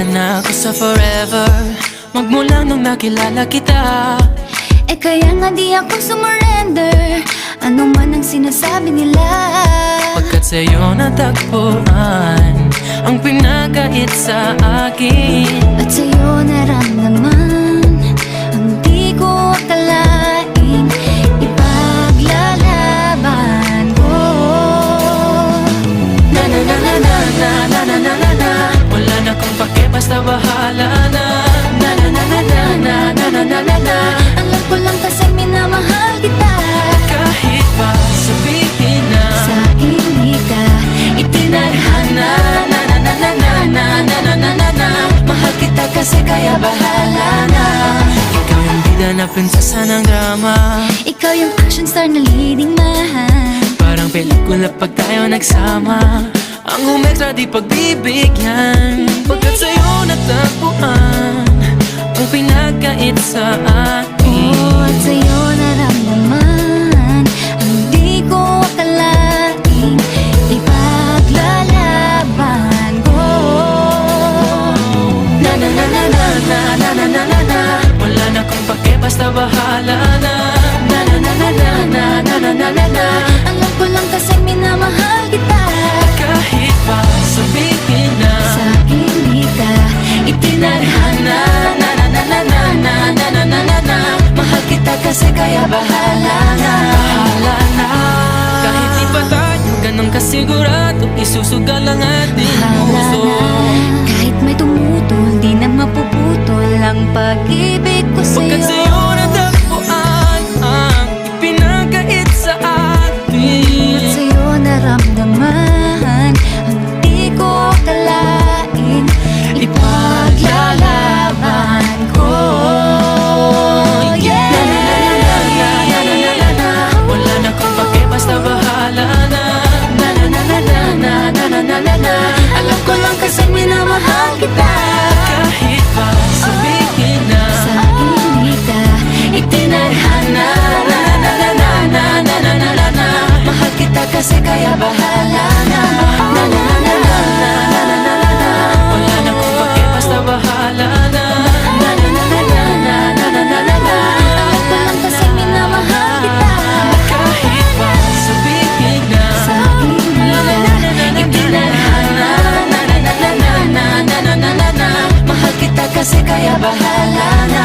ka na ako sa forever, magmula nung nakilala kita. Eh kaya nga di ako sumurrender, ano man ang sinasabi nila. Pagkat sa'yo natagpuan ang pinagkait sa akin, At sa'yo naramdaman ang di ko akalaing ipaglalaban ko. na na na na na na na na na na na. Wala na kong pake, basta bahala na. Na na na na na na na na na na na. Alam ko lang kasi minamahal kita. Kahit pa sabihin na Sa hindi ka itinadhana. na na na na na na na na na na na. Mahal kita kasi kaya bahala na. Ikaw yung bida na prinsesa ng drama, Ikaw yung action star na leading man. parang pelikula pag tayo nagsama. Ang umextra di pagbibigyan, pagkat sa'yo natagpuan ang pinagkait sa akin. At sa'yo naramdaman ang di ko akalaing ipaglalaban ko. Na na na na na na na na na na na. Wala na kong pake, basta bahala na. Na na na na na na na na na na na. Alam ko lang kasi minamahal kita. Kahit pa sabihin na Sa hindi ka itinadhana. na na na na na na na na na na na. Mahal kita kasi kaya bahala na. Bahala na. Kahit di pa tayo ganun kasigurado, isusugal ang ating Bahala puso. na. Kahit may tumutol, di na mapuputol ang pag-ibig ko Pagkat sa'yo. sa'yo natagpuan ang ipinagkait sa atin. At sa'yo naramdaman ang di ko akalain ipaglalaban ko. Yeah! Wala na kong pake, basta bahala na. Na na na na na na na na na na na. Alam ko lang kasi minamahal kita. Kahit pa sabihin na Sa hindi ka itinadhana. na na na na na na na na na na. Mahal kita kasi kaya bahala na. Na na na na na na na na na na. Wala na kong pake, basta bahala na. Na na na na na na na na na na na. Alam ko lang kasi minamahal kita. Kahit pa sabihin na Sa hindi ka itinadhana. na na na na na na na na na na. Mahal kita kasi kaya bahala na.